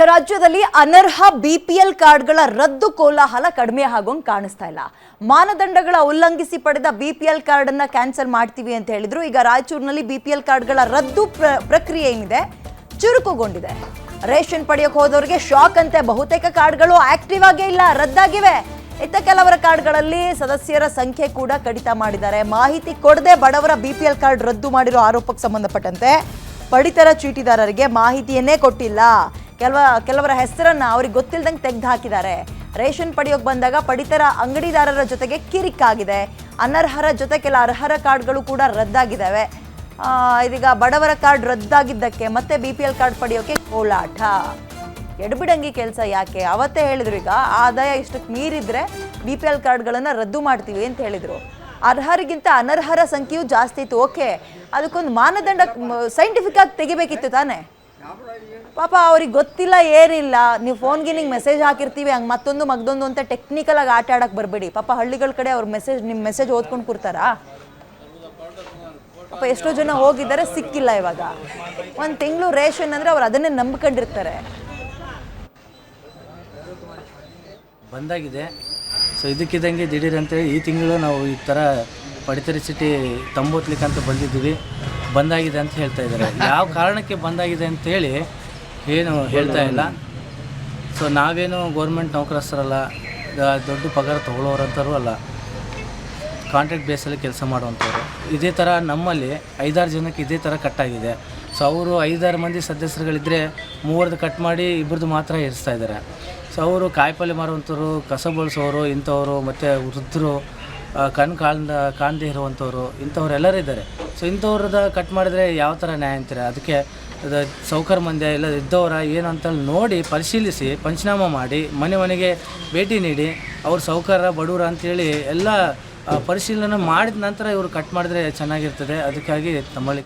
ರಾಜ್ಯದಲ್ಲಿ ಅನರ್ಹ ಬಿಪಿಎಲ್ ಕಾರ್ಡ್ಗಳ ರದ್ದು ಕೋಲಾಹಲ ಕಡಿಮೆ ಆಗೋಂಗೆ ಕಾಣಿಸ್ತಾ ಇಲ್ಲ. ಮಾನದಂಡಗಳ ಉಲ್ಲಂಘಿಸಿ ಪಡೆದ ಬಿಪಿಎಲ್ ಕಾರ್ಡ್ ಅನ್ನ ಕ್ಯಾನ್ಸಲ್ ಮಾಡ್ತೀವಿ ಅಂತ ಹೇಳಿದ್ರು. ಈಗ ರಾಯಚೂರಿನಲ್ಲಿ ಬಿಪಿಎಲ್ ಕಾರ್ಡ್ಗಳ ರದ್ದು ಪ್ರಕ್ರಿಯೆ ಏನಿದೆ ಚುರುಕುಗೊಂಡಿದೆ. ರೇಷನ್ ಪಡೆಯೋಕೆ ಹೋದವರಿಗೆ ಶಾಕ್ ಅಂತೆ. ಬಹುತೇಕ ಕಾರ್ಡ್ಗಳು ಆಕ್ಟಿವ್ ಆಗೇ ಇಲ್ಲ, ರದ್ದಾಗಿವೆ. ಇತ್ತ ಕೆಲವರ ಕಾರ್ಡ್ಗಳಲ್ಲಿ ಸದಸ್ಯರ ಸಂಖ್ಯೆ ಕೂಡ ಕಡಿತ ಮಾಡಿದ್ದಾರೆ. ಮಾಹಿತಿ ಕೊಡದೆ ಬಡವರ ಬಿಪಿಎಲ್ ಕಾರ್ಡ್ ರದ್ದು ಮಾಡಿರೋ ಆರೋಪಕ್ಕೆ ಸಂಬಂಧಪಟ್ಟಂತೆ ಪಡಿತರ ಚೀಟಿದಾರರಿಗೆ ಮಾಹಿತಿಯನ್ನೇ ಕೊಟ್ಟಿಲ್ಲ. ಕೆಲವರ ಹೆಸರನ್ನ ಅವ್ರಿಗೆ ಗೊತ್ತಿಲ್ಲದಂಗೆ ತೆಗೆದು ಹಾಕಿದ್ದಾರೆ. ರೇಷನ್ ಪಡೆಯೋಕೆ ಬಂದಾಗ ಪಡಿತರ ಅಂಗಡಿದಾರರ ಜೊತೆಗೆ ಕಿರಿಕಾಗಿದೆ. ಅನರ್ಹರ ಜೊತೆ ಕೆಲ ಅರ್ಹರ ಕಾರ್ಡ್ಗಳು ಕೂಡ ರದ್ದಾಗಿದ್ದಾವೆ. ಇದೀಗ ಬಡವರ ಕಾರ್ಡ್ ರದ್ದಾಗಿದ್ದಕ್ಕೆ ಮತ್ತೆ ಬಿಪಿಎಲ್ ಕಾರ್ಡ್ ಪಡೆಯೋಕೆ ಕೋಲಾಟ. ಎಡಬಿಡಂಗಿ ಕೆಲಸ ಯಾಕೆ? ಅವತ್ತೇ ಹೇಳಿದ್ರು, ಈಗ ಆದಾಯ ಇಷ್ಟಕ್ಕೆ ಮೀರಿದ್ರೆ ಬಿಪಿಎಲ್ ಕಾರ್ಡ್ಗಳನ್ನು ರದ್ದು ಮಾಡ್ತೀವಿ ಅಂತ ಹೇಳಿದ್ರು. ಅರ್ಹರಿಗಿಂತ ಅನರ್ಹರ ಸಂಖ್ಯೆಯು ಜಾಸ್ತಿ ಇತ್ತು. ಓಕೆ, ಅದಕ್ಕೊಂದು ಮಾನದಂಡ ಸೈಂಟಿಫಿಕ್ ಆಗಿ ತೆಗಿಬೇಕಿತ್ತು ತಾನೇ. ಪಾಪ ಅವ್ರಿಗೆ ಗೊತ್ತಿಲ್ಲ, ಏನಿಲ್ಲ. ನೀವು ಫೋನ್ಗೆ ನಿಂಗೆ ಮೆಸೇಜ್ ಹಾಕಿರ್ತೀವಿ, ಹಂಗೆ ಮತ್ತೊಂದು ಅಂತ ಟೆಕ್ನಿಕಲ್ ಆಗಿ ಆಟ ಆಡಕ್ಕೆ ಬರಬೇಡಿ. ಪಾಪ ಹಳ್ಳಿಗಳ ಕಡೆ ಅವ್ರ ನಿಮ್ಮ ಮೆಸೇಜ್ ಓದ್ಕೊಂಡು ಕೂರ್ತಾರಾ? ಪಾಪ ಎಷ್ಟೋ ಜನ ಹೋಗಿದ್ದಾರೆ, ಸಿಕ್ಕಿಲ್ಲ. ಇವಾಗ ಒಂದು ತಿಂಗಳು ರೇಷನ್ ಅಂದರೆ ಅವ್ರು ಅದನ್ನೇ ನಂಬ್ಕೊಂಡಿರ್ತಾರೆ. ಬಂದಾಗಿದೆ. ಸೊ ಇದಕ್ಕಿದ್ದಂಗೆ ದಿಢೀರಂತೇಳಿ ಈ ತಿಂಗಳು ನಾವು ಈ ಥರ ಪಡಿತರ ಚೀಟಿ ತಂಬೋತ್ಲಿಕ್ಕಂತ ಬಂದಿದ್ದೀವಿ. ಬಂದಾಗಿದೆ ಅಂತ ಹೇಳ್ತಾ ಇದ್ದಾರೆ. ಯಾವ ಕಾರಣಕ್ಕೆ ಬಂದಾಗಿದೆ ಅಂತೇಳಿ ಏನು ಹೇಳ್ತಾ ಇಲ್ಲ. ಸೊ ನಾವೇನು ಗೌರ್ಮೆಂಟ್ ನೌಕರಸ್ಥರಲ್ಲ, ದೊಡ್ಡ ಪಗಾರ ತೊಗೊಳ್ಳೋರಂಥವ್ರು ಅಲ್ಲ, ಕಾಂಟ್ರಾಕ್ಟ್ ಬೇಸಲ್ಲಿ ಕೆಲಸ ಮಾಡುವಂಥವ್ರು. ಇದೇ ಥರ ನಮ್ಮಲ್ಲಿ 5-6 ಜನಕ್ಕೆ ಇದೇ ಥರ ಕಟ್ಟಾಗಿದೆ. ಸೊ ಅವರು 5-6 ಮಂದಿ ಸದಸ್ಯರುಗಳಿದ್ದರೆ 3 ಕಟ್ ಮಾಡಿ 2 ಮಾತ್ರ ಇರಿಸ್ತಾ ಇದ್ದಾರೆ. ಸೊ ಅವರು ಕಾಯಿಪಲ್ಲೆ ಮಾರುವಂಥವ್ರು, ಕಸ ಬಳಸೋರು ಇಂಥವರು, ಮತ್ತು ವೃದ್ಧರು, ಕಾಣದೇ ಇರುವಂಥವ್ರು, ಇಂಥವ್ರೆಲ್ಲರೂ ಇದ್ದಾರೆ. ಸೊ ಇಂಥವ್ರದ ಕಟ್ ಮಾಡಿದರೆ ಯಾವ ಥರ ನ್ಯಾಯ ಅಂತೀರ? ಅದಕ್ಕೆ ಸೌಕರ್ಯ ಮಂದಿ ಇಲ್ಲ ಇದ್ದವರ ಏನು ಅಂತ ನೋಡಿ ಪರಿಶೀಲಿಸಿ ಪಂಚನಾಮ ಮಾಡಿ ಮನೆಗೆ ಭೇಟಿ ನೀಡಿ ಅವ್ರ ಸೌಕರ್ಯ ಬಡವ್ರ ಅಂಥೇಳಿ ಎಲ್ಲ ಪರಿಶೀಲನೆ ಮಾಡಿದ ನಂತರ ಇವರು ಕಟ್ ಮಾಡಿದ್ರೆ ಚೆನ್ನಾಗಿರ್ತದೆ. ಅದಕ್ಕಾಗಿ ತಮ್ಮಲ್ಲಿ